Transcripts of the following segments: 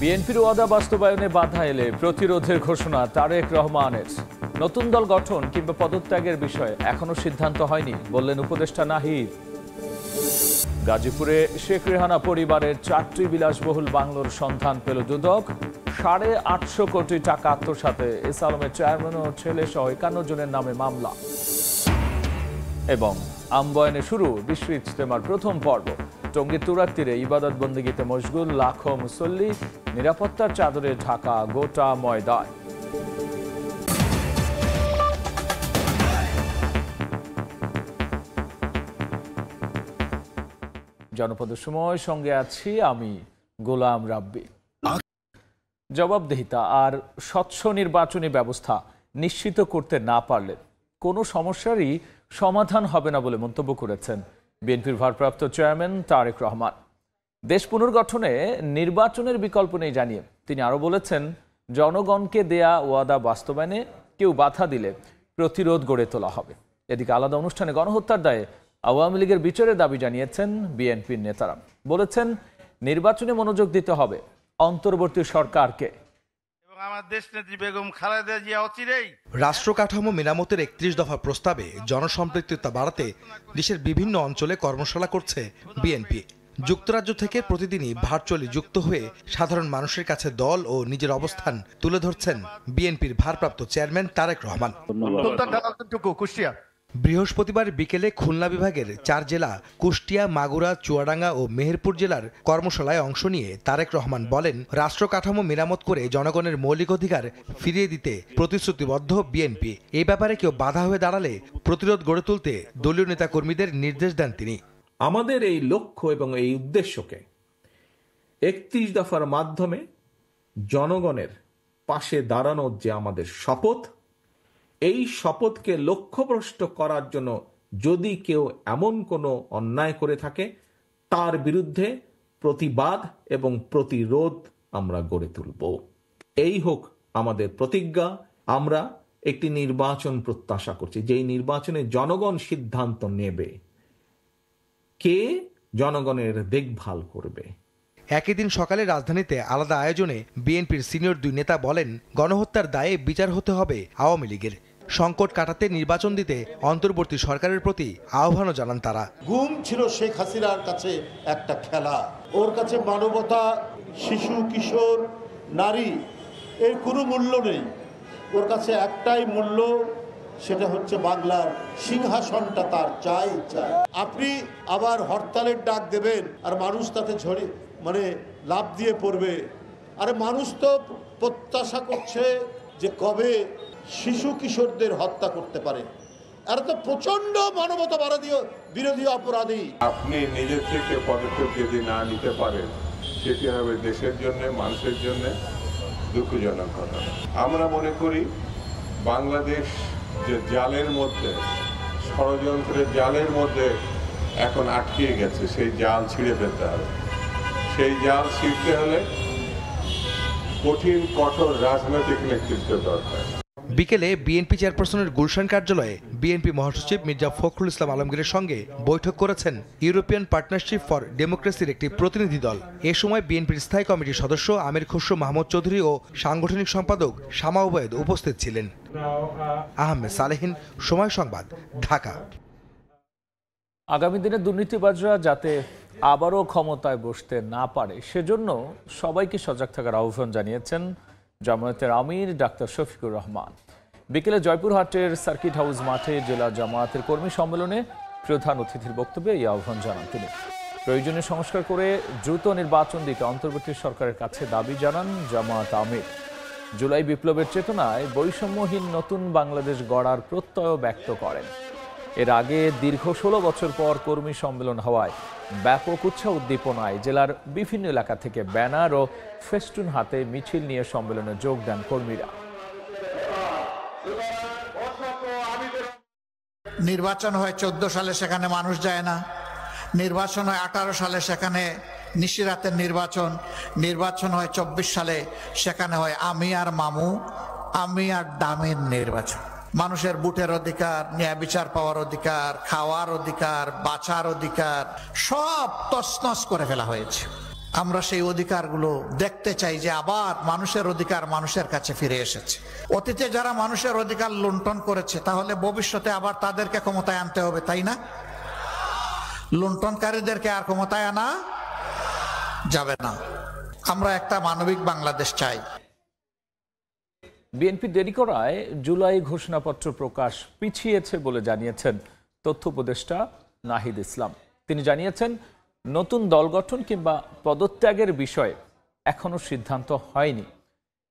বিএনপির ওয়াদা বাস্তবায়নে বাধা এলে প্রতিরোধের ঘোষণা তারেক রহমানের। নতুন দল গঠন কিংবা পদত্যাগের বিষয়ে এখনো সিদ্ধান্ত হয়নি বললেন উপদেষ্টা নাহিদ। গাজীপুরে শেখ রেহানা পরিবারের 4টি বিলাসবহুল বাংলোর সন্ধান পেল দুদক। 850 কোটি টাকা আত্মসাতে এস আলমের চেয়ারম্যান ও ছেলে সহ 51 জনের নামে মামলা। এবং আমবায়নে শুরু বিশ্ব ইজতেমার প্রথম পর্ব। টঙ্গীর তুরাগ তীরে ইবাদত বন্দেগীতে মশগুল লাখো মুসল্লি, নিরাপত্তার চাদরে ঢাকা গোটা ময়দান। জনপদের সময় সঙ্গে আছি আমি গোলাম রাব্বি। জবাবদিহিতা আর স্বচ্ছ নির্বাচনী ব্যবস্থা নিশ্চিত করতে না পারলে কোনো সমস্যারই সমাধান হবে না বলে মন্তব্য করেছেন বিএনপির ভারপ্রাপ্ত চেয়ারম্যান তারেক রহমান। দেশ পুনর্গঠনে নির্বাচনের বিকল্প নেই জানিয়ে তিনি আরও বলেছেন, জনগণকে দেয়া ওয়াদা বাস্তবায়নে কেউ বাধা দিলে প্রতিরোধ গড়ে তোলা হবে। এদিকে আলাদা অনুষ্ঠানে গণহত্যার দায়ে আওয়ামী লীগের বিচারের দাবি জানিয়েছেন বিএনপির নেতারা। বলেছেন, নির্বাচনে মনোযোগ দিতে হবে অন্তর্বর্তী সরকারকে। রাষ্ট্র কাঠামো মেরামতের 31 দফা প্রস্তাবে জনসম্পৃক্ততা বাড়াতে দেশের বিভিন্ন অঞ্চলে কর্মশালা করছে বিএনপি। যুক্তরাজ্য থেকে প্রতিদিনই ভার্চুয়ালি যুক্ত হয়ে সাধারণ মানুষের কাছে দল ও নিজের অবস্থান তুলে ধরছেন বিএনপির ভারপ্রাপ্ত চেয়ারম্যান তারেক রহমান। বৃহস্পতিবার বিকেলে খুলনা বিভাগের 4 জেলা কুষ্টিয়া, মাগুরা, চুয়াডাঙ্গা ও মেহেরপুর জেলার কর্মশালায় অংশ নিয়ে তারেক রহমান বলেন, রাষ্ট্র কাঠামো মেরামত করে জনগণের মৌলিক অধিকার ফিরিয়ে দিতে প্রতিশ্রুতিবদ্ধ বিএনপি। এই ব্যাপারে কেউ বাধা হয়ে দাঁড়ালে প্রতিরোধ গড়ে তুলতে দলীয় নেতাকর্মীদের নির্দেশ দেন তিনি। আমাদের এই লক্ষ্য এবং এই উদ্দেশ্যকে 31 দফার মাধ্যমে জনগণের পাশে দাঁড়ানোর যে আমাদের শপথ, এই শপথকে লক্ষ্যভ্রষ্ট করার জন্য যদি কেউ এমন কোনো অন্যায় করে থাকে তার বিরুদ্ধে প্রতিবাদ এবং প্রতিরোধ আমরা গড়ে তুলব। এই হোক আমাদের প্রতিজ্ঞা। আমরা একটি নির্বাচন প্রত্যাশা করছি, যেই নির্বাচনে জনগণ সিদ্ধান্ত নেবে কে জনগণের দেখভাল করবে। একই দিন সকালে রাজধানীতে আলাদা আয়োজনে বিএনপির সিনিয়র 2 নেতা বলেন, গণহত্যার দায়ে বিচার হতে হবে আওয়ামী লীগের। সংকট কাটাতে নির্বাচন দিতে অন্তর্বর্তী সরকারের প্রতি আহ্বানও জানান তারা। গুম ছিল শেখ হাসিনার কাছে একটা খেলা। ওর কাছে মানবতা, শিশু, কিশোর, নারী এর কোনো মূল্য নেই। ওর কাছে একটাই মূল্য, সেটা হচ্ছে বাংলার সিংহাসনটা তার চাই। আপনি আবার হরতালের ডাক দেবেন আর মানুষ তাতে লাভ দিয়ে পড়বে। আরে মানুষ তো প্রত্যাশা করছে যে কবে শিশু কিশোরদের হত্যা করতে পারে। আর তো প্রচন্ড মানবতা বিরোধী অপরাধী। আপনি নিজের থেকে পদক্ষেপ যদি না নিতে পারেন সেটি হবে দেশের জন্য, মানুষের জন্য দুঃখজনক ঘটনা। আমরা মনে করি বাংলাদেশ যে জালের মধ্যে, ষড়যন্ত্রের জালের মধ্যে এখন আটকে গেছে, সেই জাল ছিঁড়ে ফেলতে হবে। সেই জাল ছিঁড়তে হলে কঠিন কঠোর রাজনৈতিক নেতৃত্ব দরকার। বিকেলে বিএনপি চেয়ারপারসনের গুলশান কার্যালয়ে বিএনপি মহাসচিব মির্জা ফখরুল ইসলাম আলমগীরের সঙ্গে বৈঠক করেছেন ইউরোপিয়ান পার্টনারশিপ ফর ডেমোক্রেসির একটি প্রতিনিধি দল। এ সময় বিএনপির স্থায়ী কমিটির সদস্য আমির খসরু মাহমুদ চৌধুরী ও সাংগঠনিক সম্পাদক শামা ওবায়েদ উপস্থিত ছিলেন। আহমেদ সালেহিন, সময় সংবাদ, ঢাকা। আগামী দিনে দুর্নীতিবাজরা যাতে আবারও ক্ষমতায় বসতে না পারে সেজন্য সবাইকে সজাগ থাকার আহ্বান জানিয়েছেন জামায়াতের আমির ডাক্তার শফিকুর রহমান। বিকেলে জয়পুরহাটের সার্কিট হাউস মাঠে জেলা জামায়াতের কর্মী সম্মেলনে প্রধান অতিথির বক্তব্যে এই আহ্বান জানান তিনি। প্রয়োজনীয় সংস্কার করে দ্রুত নির্বাচন দিতে অন্তর্বর্তী সরকারের কাছে দাবি জানান জামায়াত আমির। জুলাই বিপ্লবের চেতনায় বৈষম্যহীন নতুন বাংলাদেশ গড়ার প্রত্যয় ব্যক্ত করেন। এর আগে দীর্ঘ 16 বছর পর কর্মী সম্মেলন হওয়ায় ব্যাপক উৎসাহ উদ্দীপনায় জেলার বিভিন্ন এলাকা থেকে ব্যানার ও ফেস্টুন হাতে মিছিল নিয়ে সম্মেলনে যোগ দেন কর্মীরা। নির্বাচন হয় 14 সালে, সেখানে মানুষ যায় না। নির্বাচন হয় 18 সালে, সেখানে নিশিরাতের নির্বাচন হয় 24 সালে, সেখানে হয় আমি আর মামু, আমি আর দামের নির্বাচন। মানুষের ভোটের অধিকার, ন্যায় বিচার পাওয়ার অধিকার, খাওয়ার অধিকার, বাঁচার অধিকার সব তছনছ করে ফেলা হয়েছে। আমরা সেই অধিকারগুলো দেখতে চাই যে আবার মানুষের অধিকার মানুষের কাছে ফিরে এসেছে। অতীতে যারা মানুষের অধিকার লুণ্ঠন করেছে, তাহলে ভবিষ্যতে আবার তাদেরকে ক্ষমতায় আনতে হবে, তাই না? লুণ্ঠনকারীদেরকে আর ক্ষমতায় আনা যাবে না। আমরা একটা মানবিক বাংলাদেশ চাই। বিএনপি দেরি করায় জুলাই ঘোষণাপত্র প্রকাশ পিছিয়েছে বলে জানিয়েছেন তথ্য উপদেষ্টা নাহিদ ইসলাম। তিনি জানিয়েছেন, নতুন দল গঠন কিংবা পদত্যাগের বিষয়ে এখনো সিদ্ধান্ত হয়নি।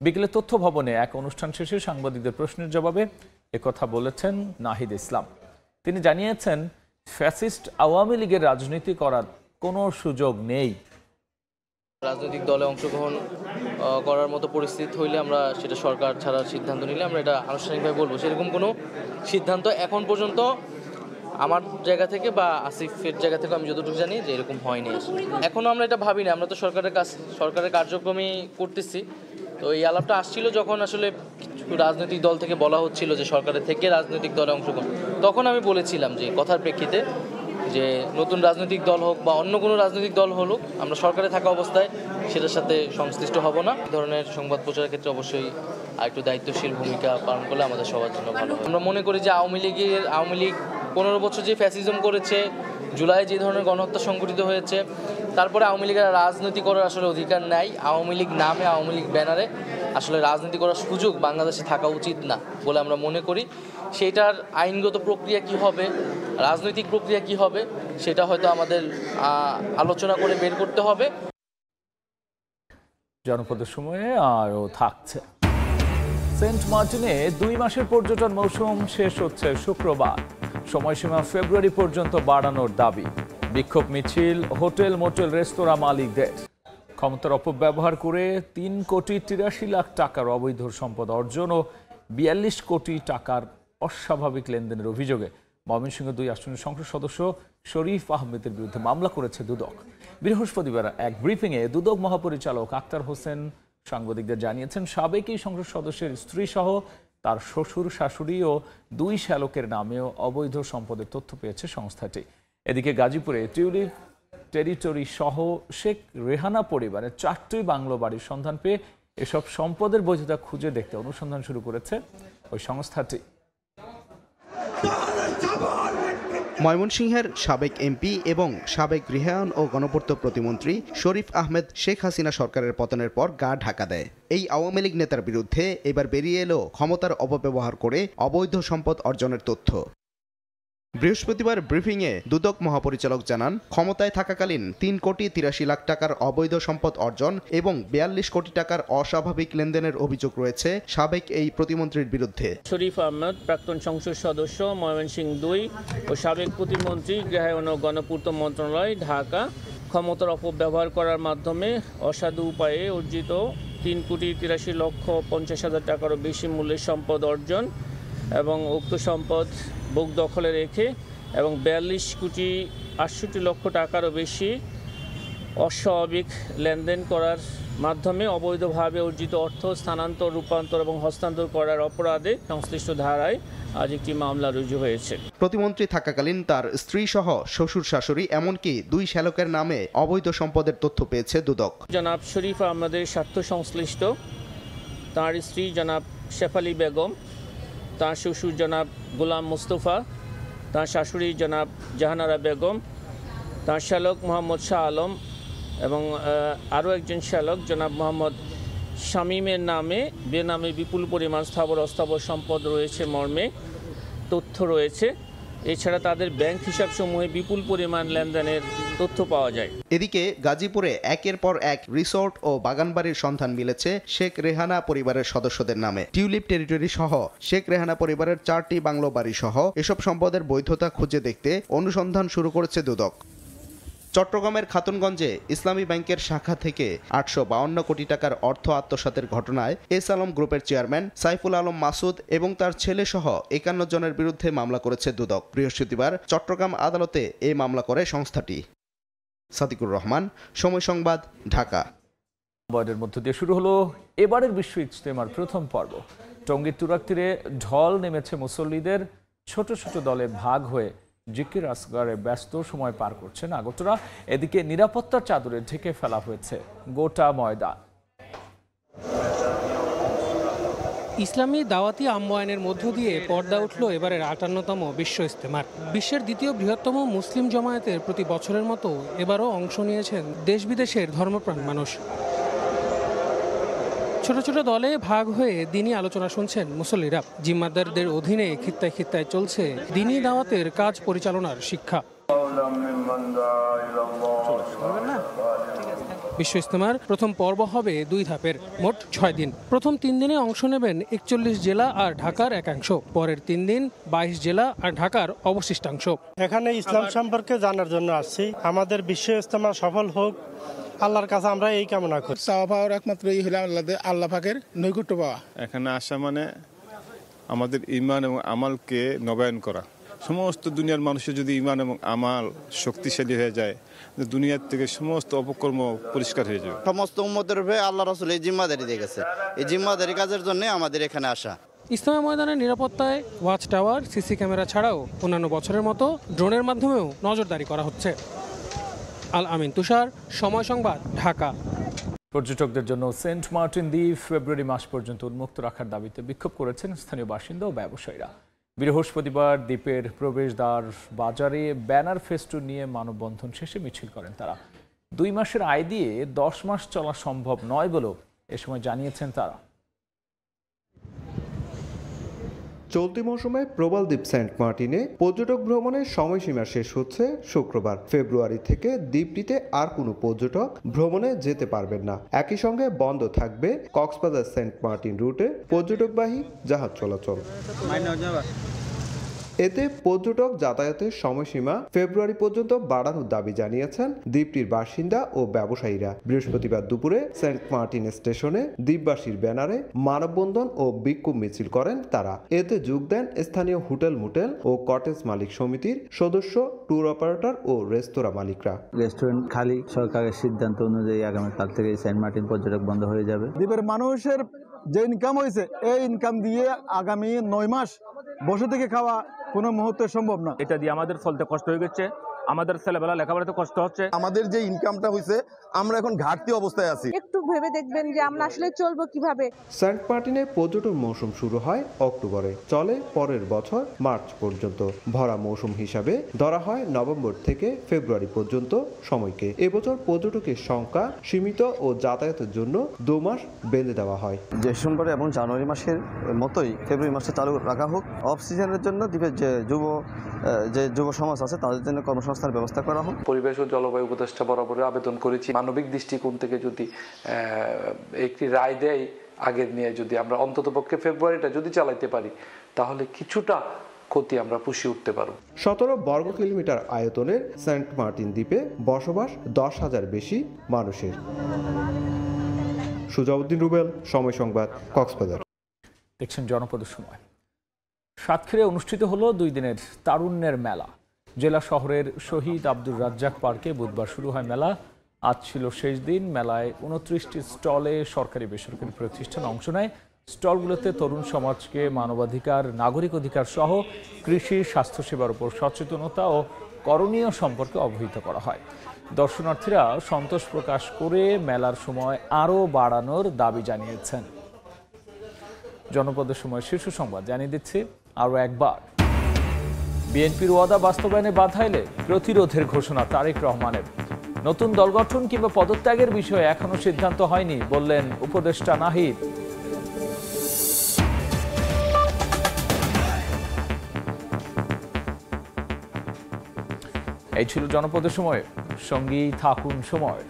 বিকেলে তথ্য ভবনে এক অনুষ্ঠান শেষে সাংবাদিকদের প্রশ্নের জবাবে একথা বলেছেন নাহিদ ইসলাম। তিনি জানিয়েছেন, ফ্যাসিস্ট আওয়ামী লীগের রাজনীতি করার কোনো সুযোগ নেই। রাজনৈতিক দলে অংশগ্রহণ করার মতো পরিস্থিতি হইলে আমরা সেটা সরকার ছাড়ার সিদ্ধান্ত নিলে আমরা এটা আনুষ্ঠানিকভাবে বলবো। সেরকম কোনো সিদ্ধান্ত এখন পর্যন্ত আমার জায়গা থেকে বা আসিফের জায়গা থেকে আমি যতটুকু জানি যে এরকম হয়নি। এখনও আমরা এটা ভাবি না, আমরা তো সরকারের কার্যক্রমই করতেছি। তো এই আলাপটা আসছিল যখন আসলে রাজনৈতিক দল থেকে বলা হচ্ছিল যে সরকারের থেকে রাজনৈতিক দলে অংশগ্রহণ, তখন আমি বলেছিলাম যে কথার প্রেক্ষিতে যে নতুন রাজনৈতিক দল হোক বা অন্য কোনো রাজনৈতিক দল হলুক, আমরা সরকারে থাকা অবস্থায় সেটার সাথে সংশ্লিষ্ট হব না। এই ধরনের সংবাদ প্রচারের ক্ষেত্রে অবশ্যই আরেকটু দায়িত্বশীল ভূমিকা পালন করলে আমাদের সবার জন্য ভালো হয়। আমরা মনে করি যে আওয়ামী লীগ 15 বছর যে ফ্যাসিজম করেছে, জুলাই যে ধরনের গণহত্যা সংঘটিত হয়েছে, তারপরে আওয়ামী লীগের রাজনীতি করার আসলে অধিকার নাই। আওয়ামী লীগ নামে, আওয়ামী লীগ ব্যানারে আসলে রাজনীতি করার সুযোগ বাংলাদেশে থাকা উচিত না বলে আমরা মনে করি। সেটার আইনগত প্রক্রিয়া কি হবে, রাজনৈতিক প্রক্রিয়া কি হবে, সেটা হয়তো আমাদের আলোচনা করে বের করতে হবে। জনপদের সময়ে আরও থাকছে। সেন্ট মার্টিনে 2 মাসের পর্যটন মৌসুম শেষ হচ্ছে শুক্রবার। সময়সীমা ফেব্রুয়ারি পর্যন্ত বাড়ানোর দাবি। বিক্ষোভ মিছিল হোটেল, মোটেল, রেস্তোরাঁ মালিকদের। ক্ষমতার অপব্যবহার করে 3,83 লাখ টাকার অবৈধ সম্পদ অর্জন ও 42 কোটি টাকার অস্বাভাবিক লেনদেনের অভিযোগে ময়মনসিংহ 2 আসনের সংসদ সদস্য শরীফ আহমেদের বিরুদ্ধে মামলা করেছে দুদক। বৃহস্পতিবার এক ব্রিফিংয়ে দুদক মহাপরিচালক আক্তার হোসেন সাংবাদিকদের জানিয়েছেন, সাবেক এই সংসদ সদস্যের স্ত্রী সহ তার শ্বশুর, শাশুড়ি ও 2 শ্যালকের নামেও অবৈধ সম্পদের তথ্য পেয়েছে সংস্থাটি। এদিকে গাজীপুরে টিউলিপ টেরিটরি সহ শেখ রেহানা পরিবারের 4টি বাংলো বাড়ির সন্ধান পেয়ে এসব সম্পদের বৈধতা খুঁজে দেখতে অনুসন্ধান শুরু করেছে ওই সংস্থাটি। ময়মনসিংহের সাবেক এমপি এবং সাবেক গৃহায়ন ও গণপূর্ত প্রতিমন্ত্রী শরীফ আহমেদ শেখ হাসিনা সরকারের পতনের পর গা ঢাকা দেয়। এই আওয়ামী লীগ নেতার বিরুদ্ধে এবার বেরিয়ে এলো ক্ষমতার অপব্যবহার করে অবৈধ সম্পদ অর্জনের তথ্য। বৃহস্পতিবার ব্রিফিংয়ে দুদক মহাপরিচালক জানান, ক্ষমতায় থাকাকালীন 3,83 লাখ টাকার অবৈধ সম্পদ অর্জন এবং 42 কোটি টাকার অস্বাভাবিক লেনদেনের অভিযোগ রয়েছে সাবেক এই প্রতিমন্ত্রীর বিরুদ্ধে। শরীফ আহমেদ, প্রাক্তন সংসদ সদস্য, ময়মনসিংহ 2 ও সাবেক প্রতিমন্ত্রী, গৃহায়ন ও গণপূর্ত মন্ত্রণালয়, ঢাকা, ক্ষমতার অপব্যবহার করার মাধ্যমে অসাধু উপায়ে অর্জিত 3,83,50,000 টাকারও বেশি মূল্যের সম্পদ অর্জন এবং উক্ত সম্পদ বুক দখলে রেখে এবং 42,68,00,000 টাকারও বেশি অস্বাভাবিক লেনদেন করার মাধ্যমে অবৈধভাবে অর্জিত অর্থ স্থানান্তর, রূপান্তর এবং হস্তান্তর করার অপরাধে সংশ্লিষ্ট ধারায় আজ একটি মামলা রুজু হয়েছে। প্রতিমন্ত্রী থাকাকালীন তার স্ত্রী সহ শ্বশুর, শাশুড়ি এমনকি 2 শ্যালকের নামে অবৈধ সম্পদের তথ্য পেয়েছে দুদক। জনাব শরীফ আহমেদের স্বার্থ সংশ্লিষ্ট তাঁর স্ত্রী জনাব শেফালি বেগম, তাঁর শ্বশুর জনাব গোলাম মুস্তফা, তাঁর শাশুড়ি জনাব জাহানারা বেগম, তাঁর শ্যালক মোহাম্মদ শাহ আলম এবং আরও একজন শ্যালক জনাব মোহাম্মদ শামীমের নামে বেনামে বিপুল পরিমাণ স্থাবর অস্থাবর সম্পদ রয়েছে মর্মে তথ্য রয়েছে। এছাড়া তাদের ব্যাংক হিসাবসমূহে বিপুল পরিমাণ লেনদেনের তথ্য পাওয়া যায়। এদিকে গাজীপুরে একের পর এক রিসোর্ট ও বাগানবাড়ির সন্ধান মিলেছে শেখ রেহানা পরিবারের সদস্যদের নামে। টিউলিপ টেরিটরি সহ শেখ রেহানা পরিবারের 4টি বাংলো বাড়ি সহ এসব সম্পদের বৈধতা খুঁজে দেখতে অনুসন্ধান শুরু করেছে দুদক। চট্টগ্রামের খাতুনগঞ্জে ইসলামী ব্যাংকের শাখা থেকে 852 কোটি টাকার অর্থ আত্মসাতের ঘটনায় এস আলম গ্রুপের চেয়ারম্যান সাইফুল আলম মাসুদ এবং তার ছেলে সহ 51 জনের বিরুদ্ধে মামলা করেছে দুদক। বৃহস্পতিবার চট্টগ্রাম আদালতে এই মামলা করে সংস্থাটি। সাদিকুর রহমান, সময় সংবাদ, ঢাকা। বয়ের মধ্য দিয়ে শুরু হলো এবারের বিশ্ব ইজতেমার প্রথম পর্ব। টঙ্গীর তুরাগ তীরে ঢল নেমেছে মুসল্লিদের। ছোট ছোট দলে ভাগ হয়ে জিকির আসগারে ব্যস্ত সময় পার করছেন আগতরা। এদিকে নিরাপত্তার চাদরে ঢেকে ফেলা হয়েছে গোটা ময়দান। ইসলামী দাওয়াতি আম্বায়নের মধ্য দিয়ে পর্দা উঠল এবারের ৫৮তম বিশ্ব ইজতেমার। বিশ্বের দ্বিতীয় বৃহত্তম মুসলিম জমায়েতের প্রতি বছরের মতো এবারও অংশ নিয়েছেন দেশ বিদেশের ধর্মপ্রাণ মানুষ। ছোট ছোট দলে ভাগ হয়ে দিনী আলোচনা শুনছেন মুসল্লিরা। জিম্মাদারদের অধীনে খিত্তায় খিত্তায় চলছে দিনী দাওয়াতের কাজ পরিচালনার শিক্ষা। বিশ্ব ইজতেমার প্রথম পর্ব হবে 2 ধাপের, মোট 6 দিন। প্রথম 3 দিনে অংশ নেবেন 41 জেলা আর ঢাকার একাংশ। পরের 3 দিন 22 জেলা আর ঢাকার অবশিষ্টাংশ। এখানে ইসলাম সম্পর্কে জানার জন্য আসছি। আমাদের বিশ্ব ইজতেমা সফল হোক, আল্লাহর কাছে আমরা এই কামনা করি। চাওয়া পাওয়ার একমাত্র এই হলো আল্লাহ পাকের নৈকট্য পাওয়া। এখানে আসা মানে আমাদের ঈমান এবং আমালকে নবায়ন করা। সমস্ত দুনিয়ার মানুষের যদি ঈমান এবং আমাল শক্তিশালী হয়ে যায়, দুনিয়ার থেকে সমস্ত অপকর্ম পরিষ্কার হয়ে যাবে। সমস্ত উম্মতের উপরে আল্লাহ রাসূল এই জিম্মাদারি দিয়ে গেছে। এই জিম্মাদারি কাজের জন্য আমাদের এখানে আসা। ইজতেমা ময়দানের নিরাপত্তায় ওয়াচ টাওয়ার, সিসি ক্যামেরা ছাড়াও অন্যান্য বছরের মতো ড্রোনের মাধ্যমেও নজরদারি করা হচ্ছে। আল আমিন তুষার, সময় সংবাদ, ঢাকা। পর্যটকদের জন্য সেন্ট মার্টিন দ্বীপ ফেব্রুয়ারি মাস পর্যন্ত উন্মুক্ত রাখার দাবিতে বিক্ষোভ করেছেন স্থানীয় বাসিন্দা ও ব্যবসায়ীরা। বৃহস্পতিবার দ্বীপের প্রবেশদ্বার বাজারে ব্যানার ফেস্টুন নিয়ে মানববন্ধন শেষে মিছিল করেন তারা। 2 মাসের আয় দিয়ে 10 মাস চলা সম্ভব নয় বলেও এ সময় জানিয়েছেন তারা। চলতি মৌসুমে প্রবাল দ্বীপ সেন্ট মার্টিনে পর্যটক ভ্রমণের সময়সীমা শেষ হচ্ছে শুক্রবার। ফেব্রুয়ারি থেকে দ্বীপটিতে আর কোনো পর্যটক ভ্রমণে যেতে পারবেন না। একই সঙ্গে বন্ধ থাকবে কক্সবাজার সেন্ট মার্টিন রুটে পর্যটকবাহী জাহাজ চলাচল। এতে পর্যটক যাতায়াতের সময়সীমা ফেব্রুয়ারি পর্যন্ত বাড়ানোর দাবি জানিয়েছেন দ্বীপটির বাসিন্দা ও ব্যবসায়ীরা। বৃহস্পতিবার দুপুরে সেন্ট মার্টিন স্টেশনে দ্বীপবাসীর ব্যানারে মানববন্ধন ও বিক্ষোভ মিছিল করেন তারা। এতে যোগ দেন স্থানীয় হোটেল মোটেল ও কটেজ মালিক সমিতির সদস্য, ট্যুর অপারেটর ও রেস্তোরাঁ মালিকরা। রেস্টুরেন্ট খালি, সরকারের সিদ্ধান্ত অনুযায়ী আগামীকাল থেকে সেন্ট মার্টিন পর্যটক বন্ধ হয়ে যাবে। দ্বীপের মানুষের যে ইনকাম হয়েছে, এই ইনকাম দিয়ে আগামী 9 মাস বসে থেকে খাওয়া কোনো মুহূর্তে সম্ভব না। এটা দিয়ে আমাদের চলতে কষ্ট হয়ে গেছে, আমাদের ছেলেবেলা লেখাপড়াতে কষ্ট হচ্ছে। আমাদের যে ইনকামটা হয়েছে, আমরা এখন ঘাটতি অবস্থায় আছি। একটু ভেবে দেখবেন যে আমরা আসলে চলবো কিভাবে। সেন্ট মার্টিনে পর্যটন মৌসুম শুরু হয় অক্টোবরে, চলে পরের বছর মার্চ পর্যন্ত। ভরা মৌসুম হিসাবে ধরা হয় নভেম্বর থেকে ফেব্রুয়ারি পর্যন্ত সময়কে। এবছর পর্যটকের সংখ্যা সীমিত ও যাতায়াতের জন্য 2 মাস বেঁধে দেওয়া হয়। ডিসেম্বর এবং জানুয়ারি মাসের মতোই ফেব্রুয়ারি মাসে চালু রাখা হোক। অফ সিজনের জন্য দ্বীপের যে যুব সমাজ আছে তাদের জন্য কর্মসংস্থানের ব্যবস্থা করা হোক। পরিবেশ ও জলবায়ু উপদেষ্টা বরাবর আবেদন করেছি, মানবিক দৃষ্টিকোণ থেকে যদি একটি রায় দেয় আগের নিয়ে, যদি আমরা অন্ততপক্ষে ফেব্রুয়ারিটা যদি চালাইতে পারি, তাহলে কিছুটা ক্ষতি আমরা পুষিয়ে উঠতে পারব। 17 বর্গ কিলোমিটার আয়তনের সেন্ট মার্টিন দ্বীপে বসবাস 10,000 বেশি মানুষের। সুজাউদ্দিন রুবেল, সময় সংবাদ, কক্সবাজার। দেখছেন জনপদ সময়। সাতক্ষীরায় অনুষ্ঠিত হলো 2 দিনের তারুণ্যের মেলা। জেলা শহরের শহীদ আব্দুর রাজ্জাক পার্কে বুধবার শুরু হয় মেলা। আজ ছিল শেষ দিন। মেলায় 29টি স্টলে সরকারি বেসরকারি প্রতিষ্ঠান অংশ নেয়। স্টলগুলোতে তরুণ সমাজকে মানবাধিকার, নাগরিক অধিকার সহ কৃষি, স্বাস্থ্যসেবার উপর সচেতনতা ও করণীয় সম্পর্কে অবহিত করা হয়। দর্শনার্থীরা সন্তোষ প্রকাশ করে মেলার সময় আরও বাড়ানোর দাবি জানিয়েছেন। জনপদের সময় শীর্ষ সংবাদ জানিয়ে দিচ্ছি আরও একবার। বিএনপির ওয়াদা বাস্তবায়নে বাধা এলে প্রতিরোধের ঘোষণা তারেক রহমানের। নতুন দল গঠন কিংবা পদত্যাগের বিষয়ে এখনো সিদ্ধান্ত হয়নি বললেন উপদেষ্টা নাহিদ। এই ছিল জনপদের সময়। সঙ্গী থাকুন সময়।